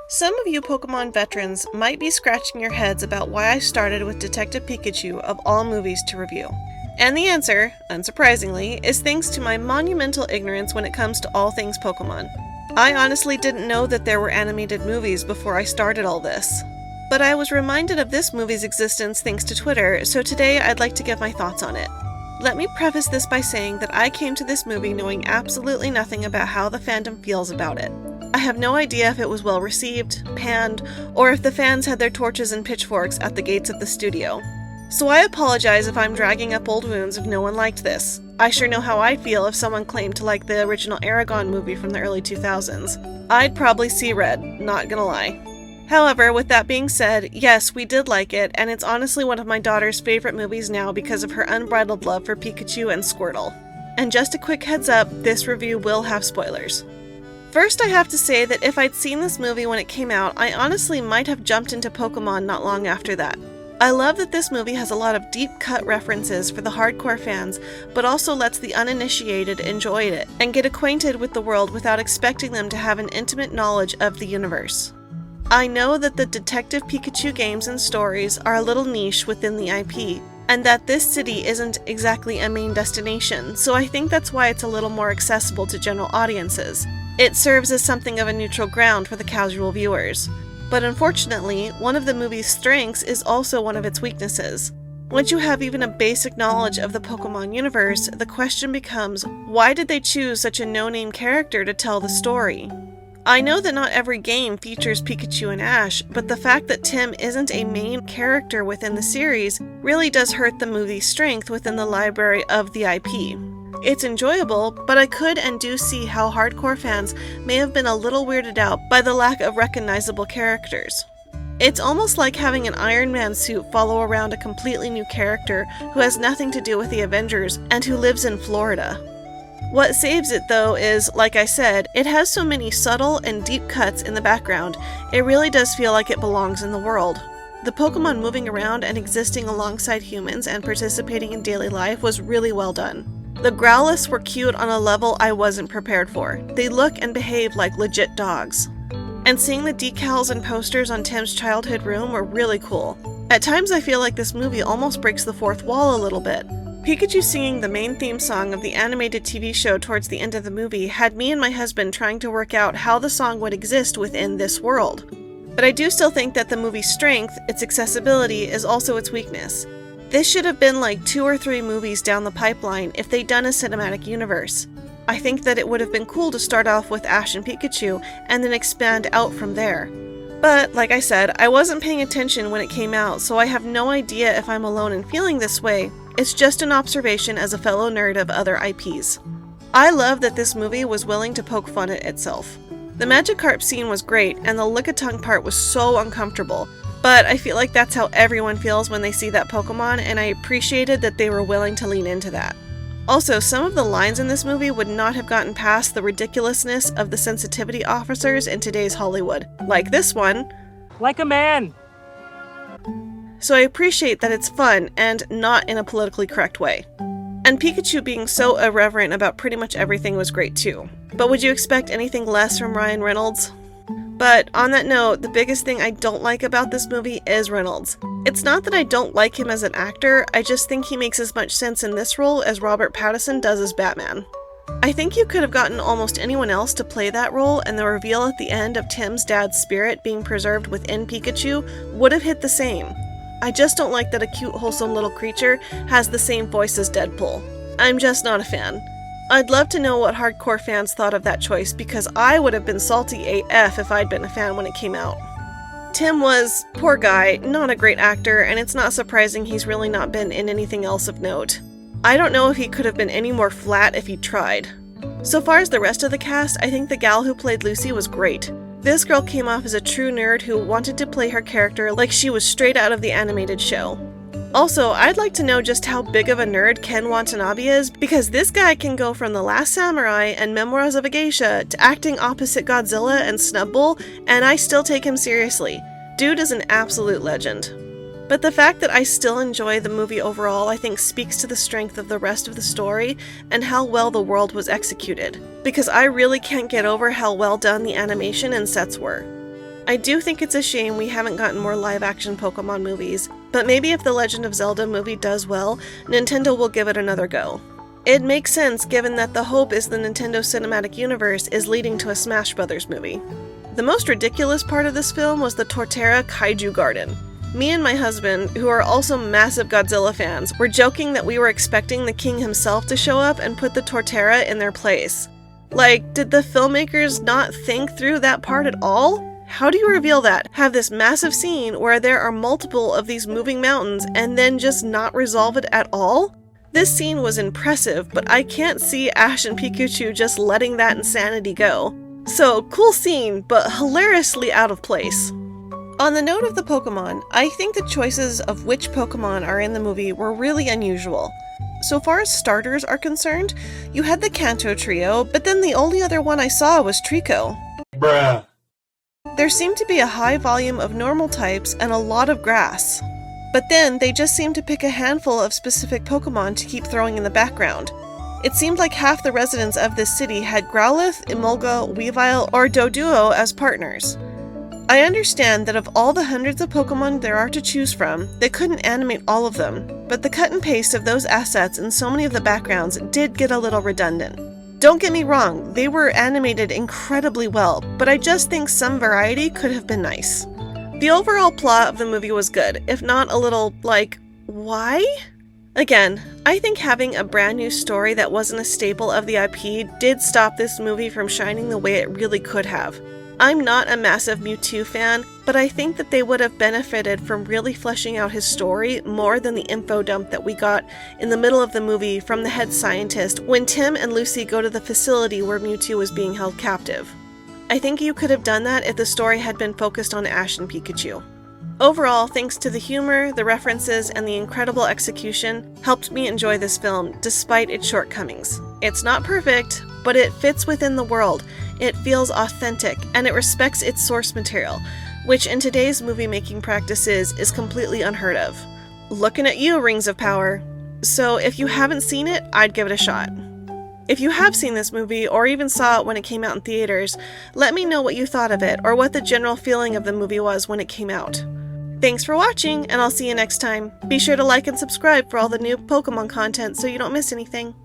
Some of you Pokemon veterans might be scratching your heads about why I started with Detective Pikachu of all movies to review. And the answer, unsurprisingly, is thanks to my monumental ignorance when it comes to all things Pokemon. I honestly didn't know that there were animated movies before I started all this. But I was reminded of this movie's existence thanks to Twitter, so today I'd like to give my thoughts on it. Let me preface this by saying that I came to this movie knowing absolutely nothing about how the fandom feels about it. I have no idea if it was well received, panned, or if the fans had their torches and pitchforks at the gates of the studio. So I apologize if I'm dragging up old wounds if no one liked this. I sure know how I'd feel if someone claimed to like the original Aragon movie from the early 2000s. I'd probably see red, not gonna lie. However, with that being said, yes, we did like it, and it's honestly one of my daughter's favorite movies now because of her unbridled love for Pikachu and Squirtle. And just a quick heads up, this review will have spoilers. First, I have to say that if I'd seen this movie when it came out, I honestly might have jumped into Pokemon not long after that. I love that this movie has a lot of deep-cut references for the hardcore fans, but also lets the uninitiated enjoy it and get acquainted with the world without expecting them to have an intimate knowledge of the universe. I know that the Detective Pikachu games and stories are a little niche within the IP, and that this city isn't exactly a main destination, so I think that's why it's a little more accessible to general audiences. It serves as something of a neutral ground for the casual viewers. But unfortunately, one of the movie's strengths is also one of its weaknesses. Once you have even a basic knowledge of the Pokemon universe, the question becomes, why did they choose such a no-name character to tell the story? I know that not every game features Pikachu and Ash, but the fact that Tim isn't a main character within the series really does hurt the movie's strength within the library of the IP. It's enjoyable, but I could and do see how hardcore fans may have been a little weirded out by the lack of recognizable characters. It's almost like having an Iron Man suit follow around a completely new character who has nothing to do with the Avengers and who lives in Florida. What saves it, though, is, like I said, it has so many subtle and deep cuts in the background, it really does feel like it belongs in the world. The Pokemon moving around and existing alongside humans and participating in daily life was really well done. The Growlithe were cute on a level I wasn't prepared for. They look and behave like legit dogs. And seeing the decals and posters on Tim's childhood room were really cool. At times I feel like this movie almost breaks the fourth wall a little bit. Pikachu singing the main theme song of the animated TV show towards the end of the movie had me and my husband trying to work out how the song would exist within this world. But I do still think that the movie's strength, its accessibility, is also its weakness. This should have been like 2 or 3 movies down the pipeline if they'd done a cinematic universe. I think that it would have been cool to start off with Ash and Pikachu and then expand out from there. But, like I said, I wasn't paying attention when it came out, so I have no idea if I'm alone in feeling this way. It's just an observation as a fellow nerd of other IPs. I love that this movie was willing to poke fun at itself. The Magikarp scene was great, and the lick-a-tongue part was so uncomfortable. But I feel like that's how everyone feels when they see that Pokemon, and I appreciated that they were willing to lean into that. Also, some of the lines in this movie would not have gotten past the ridiculousness of the sensitivity officers in today's Hollywood. Like this one. Like a man! So I appreciate that it's fun, and not in a politically correct way. And Pikachu being so irreverent about pretty much everything was great too. But would you expect anything less from Ryan Reynolds? But on that note, the biggest thing I don't like about this movie is Reynolds. It's not that I don't like him as an actor, I just think he makes as much sense in this role as Robert Pattinson does as Batman. I think you could have gotten almost anyone else to play that role, and the reveal at the end of Tim's dad's spirit being preserved within Pikachu would have hit the same. I just don't like that a cute, wholesome little creature has the same voice as Deadpool. I'm just not a fan. I'd love to know what hardcore fans thought of that choice, because I would have been salty AF if I'd been a fan when it came out. Tim was, poor guy, not a great actor, and it's not surprising he's really not been in anything else of note. I don't know if he could have been any more flat if he tried. So far as the rest of the cast, I think the gal who played Lucy was great. This girl came off as a true nerd who wanted to play her character like she was straight out of the animated show. Also, I'd like to know just how big of a nerd Ken Watanabe is, because this guy can go from The Last Samurai and Memoirs of a Geisha to acting opposite Godzilla and Snubbull, and I still take him seriously. Dude is an absolute legend. But the fact that I still enjoy the movie overall, I think speaks to the strength of the rest of the story and how well the world was executed, because I really can't get over how well done the animation and sets were. I do think it's a shame we haven't gotten more live-action Pokemon movies, but maybe if the Legend of Zelda movie does well, Nintendo will give it another go. It makes sense given that the hope is the Nintendo Cinematic Universe is leading to a Smash Bros. Movie. The most ridiculous part of this film was the Torterra Kaiju Garden. Me and my husband, who are also massive Godzilla fans, were joking that we were expecting the king himself to show up and put the Torterra in their place. Like, did the filmmakers not think through that part at all? How do you reveal that? Have this massive scene where there are multiple of these moving mountains and then just not resolve it at all? This scene was impressive, but I can't see Ash and Pikachu just letting that insanity go. So, cool scene, but hilariously out of place. On the note of the Pokemon, I think the choices of which Pokemon are in the movie were really unusual. So far as starters are concerned, you had the Kanto trio, but then the only other one I saw was Trico. Bruh. There seemed to be a high volume of normal types and a lot of grass. But then they just seemed to pick a handful of specific Pokemon to keep throwing in the background. It seemed like half the residents of this city had Growlithe, Emolga, Weavile, or Doduo as partners. I understand that of all the hundreds of Pokemon there are to choose from, they couldn't animate all of them, but the cut and paste of those assets in so many of the backgrounds did get a little redundant. Don't get me wrong, they were animated incredibly well, but I just think some variety could have been nice. The overall plot of the movie was good, if not a little, like, why? Again, I think having a brand new story that wasn't a staple of the IP did stop this movie from shining the way it really could have. I'm not a massive Mewtwo fan, but I think that they would have benefited from really fleshing out his story more than the info dump that we got in the middle of the movie from the head scientist when Tim and Lucy go to the facility where Mewtwo was being held captive. I think you could have done that if the story had been focused on Ash and Pikachu. Overall, thanks to the humor, the references, and the incredible execution, helped me enjoy this film despite its shortcomings. It's not perfect, but it fits within the world, it feels authentic, and it respects its source material, which in today's movie-making practices is completely unheard of. Looking at you, Rings of Power! So if you haven't seen it, I'd give it a shot. If you have seen this movie, or even saw it when it came out in theaters, let me know what you thought of it, or what the general feeling of the movie was when it came out. Thanks for watching, and I'll see you next time. Be sure to like and subscribe for all the new Pokemon content so you don't miss anything.